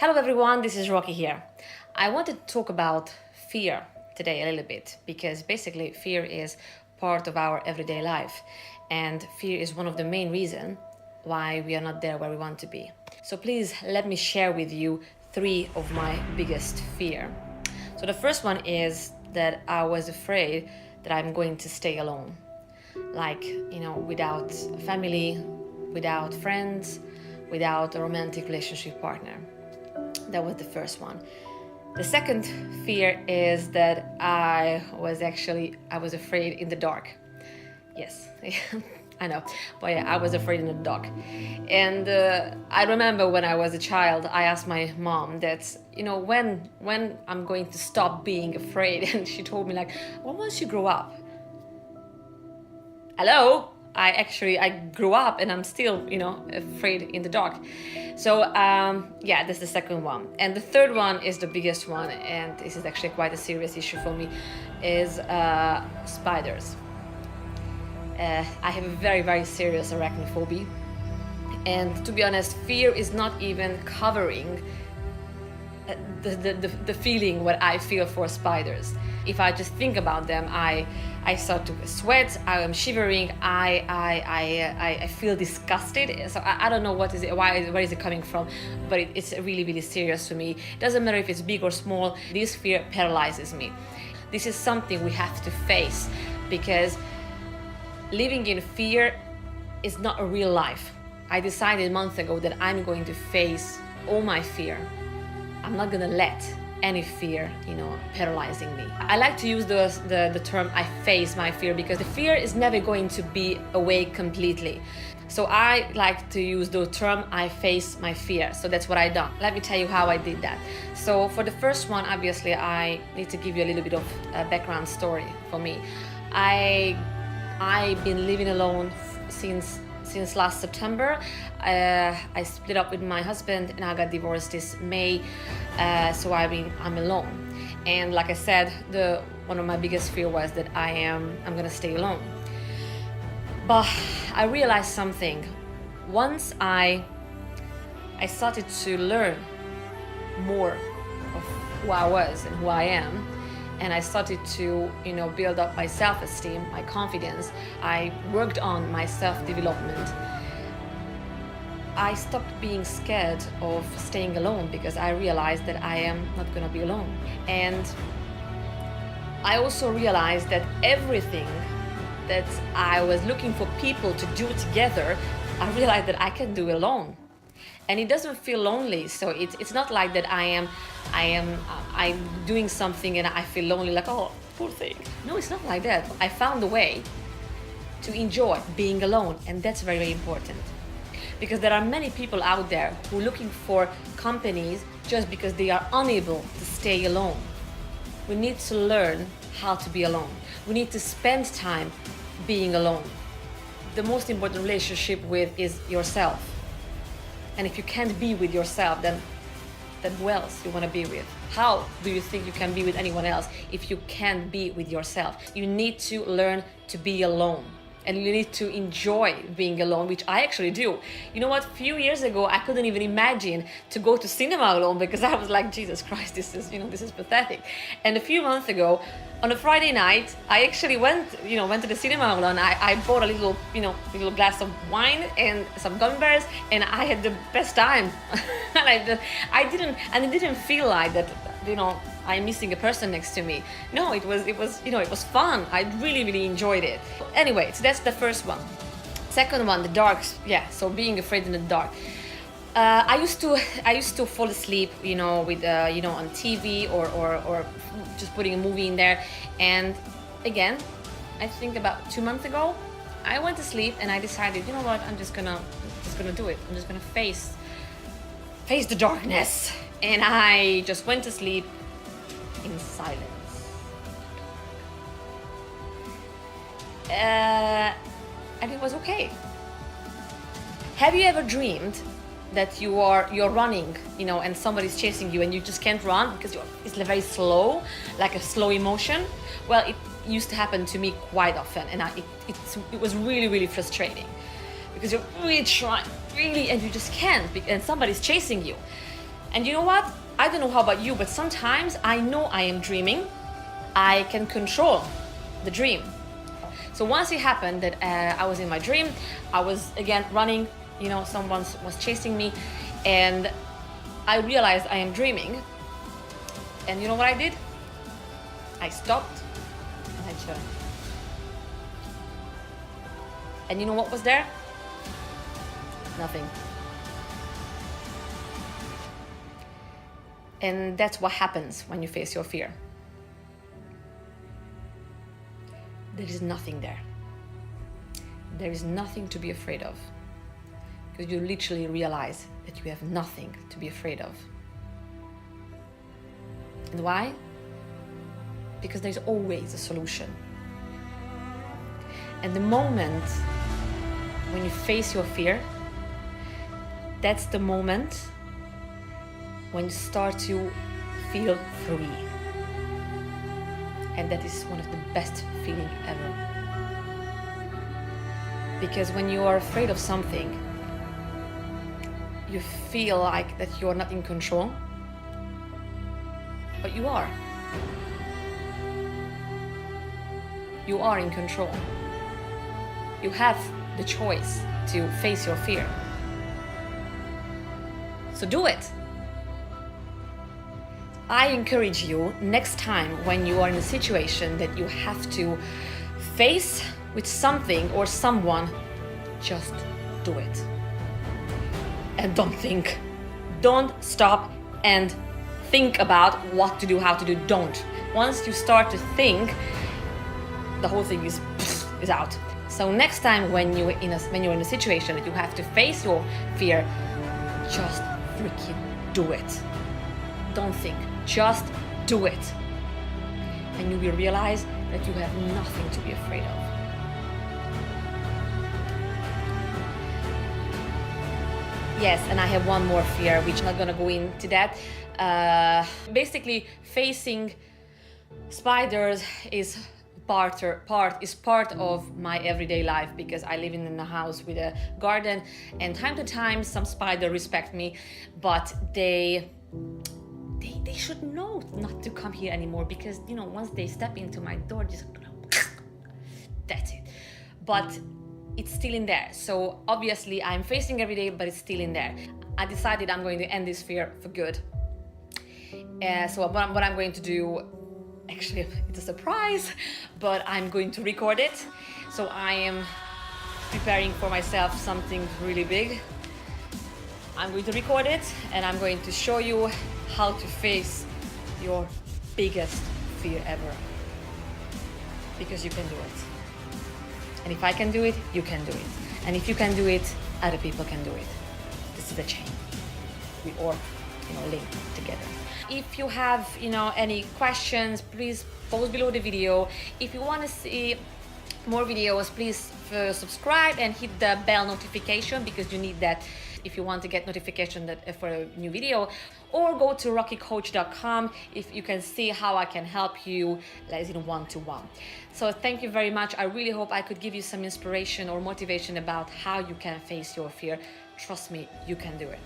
Hello everyone, this is Rocky here. I wanted to talk about fear today a little bit because basically fear is part of our everyday life and fear is one of the main reasons why we are not there where we want to be. So please let me share with you 3 of my biggest fear. So the first one is that I was afraid that I'm going to stay alone. Without family, without friends, without a romantic relationship partner. That was the first one. The second fear is that I was afraid in the dark. Yes, I know, but yeah, I was afraid in the dark. And I remember when I was a child, I asked my mom that, when I'm going to stop being afraid. And she told me well, once you grow up. Hello? I grew up and I'm still, afraid in the dark. So, that's the second one. And the third one is the biggest one, and this is actually quite a serious issue for me, is spiders. I have a very, very serious arachnophobia. And to be honest, fear is not even covering the feeling what I feel for spiders. If I just think about them, I start to sweat, I am shivering, I feel disgusted. So I don't know what is it, where is it coming from, but it's really, really serious to me. It doesn't matter if it's big or small, this fear paralyzes me. This is something we have to face because living in fear is not a real life. I decided months ago that I'm going to face all my fear. I'm not gonna let any fear, paralyzing me. I like to use the term I face my fear because the fear is never going to be away completely. So I like to use the term I face my fear. So that's what I done. Let me tell you how I did that. So for the first one, obviously, I need to give you a little bit of a background story for me. I've been living alone since last September. I split up with my husband and I got divorced this May, so I'm alone. And like I said, one of my biggest fear was that I'm gonna stay alone. But I realized something. Once I started to learn more of who I was and who I am, and I started to, build up my self-esteem, my confidence. I worked on my self-development. I stopped being scared of staying alone because I realized that I am not gonna be alone. And I also realized that everything that I was looking for people to do together, I realized that I can do alone. And it doesn't feel lonely, so it's not like that I'm doing something and I feel lonely, oh, poor thing. No, it's not like that. I found a way to enjoy being alone, and that's very, very important. Because there are many people out there who are looking for companies just because they are unable to stay alone. We need to learn how to be alone. We need to spend time being alone. The most important relationship is yourself. And if you can't be with yourself, then who else you want to be with? How do you think you can be with anyone else if you can't be with yourself? You need to learn to be alone. And you need to enjoy being alone, which I actually do. You know what? A few years ago, I couldn't even imagine to go to cinema alone because I was like, Jesus Christ, this is pathetic. And a few months ago, on a Friday night, I actually went to the cinema alone. I bought a little glass of wine and some gummy bears, and I had the best time. And it didn't feel like that, I'm missing a person next to me. No, it was fun. I really, really enjoyed it. Anyway, so that's the first one. Second one, the dark. Yeah, so being afraid in the dark. I used to fall asleep, with on TV or just putting a movie in there. And again, I think about 2 months ago, I went to sleep and I decided, you know what, I'm just gonna do it. I'm just gonna face the darkness. And I just went to sleep in silence. And it was okay. Have you ever dreamed that you're running, and somebody's chasing you and you just can't run because it's very slow, like a slow emotion? Well, it used to happen to me quite often, and it was really, really frustrating because you're really trying, and you just can't, and somebody's chasing you. And you know what? I don't know how about you, but sometimes I know I am dreaming. I can control the dream. So once it happened that I was in my dream, I was again running, someone was chasing me, and I realized I am dreaming. And you know what I did? I stopped and I turned. And you know what was there? Nothing. And that's what happens when you face your fear. There is nothing there. There is nothing to be afraid of. Because you literally realize that you have nothing to be afraid of. And why? Because there's always a solution. And the moment when you face your fear, that's the moment when you start to feel free. And that is one of the best feelings ever. Because when you are afraid of something, you feel like that you are not in control, but you are. You are in control. You have the choice to face your fear. So do it. I encourage you, next time when you are in a situation that you have to face with something or someone, just do it. And don't think. Don't stop and think about what to do, how to do. Don't. Once you start to think, the whole thing is out. So next time when you're in a situation that you have to face your fear, just freaking do it. Don't think. Just do it. And you will realize that you have nothing to be afraid of. Yes, and I have one more fear, which I'm not gonna go into that. Basically, facing spiders is part of my everyday life, because I live in a house with a garden, and time to time some spiders respect me, but they should know not to come here anymore, because once they step into my door, just that's it. But it's still in there. So obviously I'm facing every day, but it's still in there. I decided I'm going to end this fear for good. So what I'm going to do, actually it's a surprise, but I'm going to record it. So I am preparing for myself something really big. I'm going to record it, and I'm going to show you how to face your biggest fear ever. Because you can do it. And if I can do it, you can do it. And if you can do it, other people can do it. This is the chain. We all, link together. If you have, any questions, please post below the video. If you want to see more videos, please subscribe and hit the bell notification, because you need that if you want to get notification for a new video. Or go to rockycoach.com if you can see how I can help you in one-to-one. So thank you very much. I really hope I could give you some inspiration or motivation about how you can face your fear. Trust me, you can do it.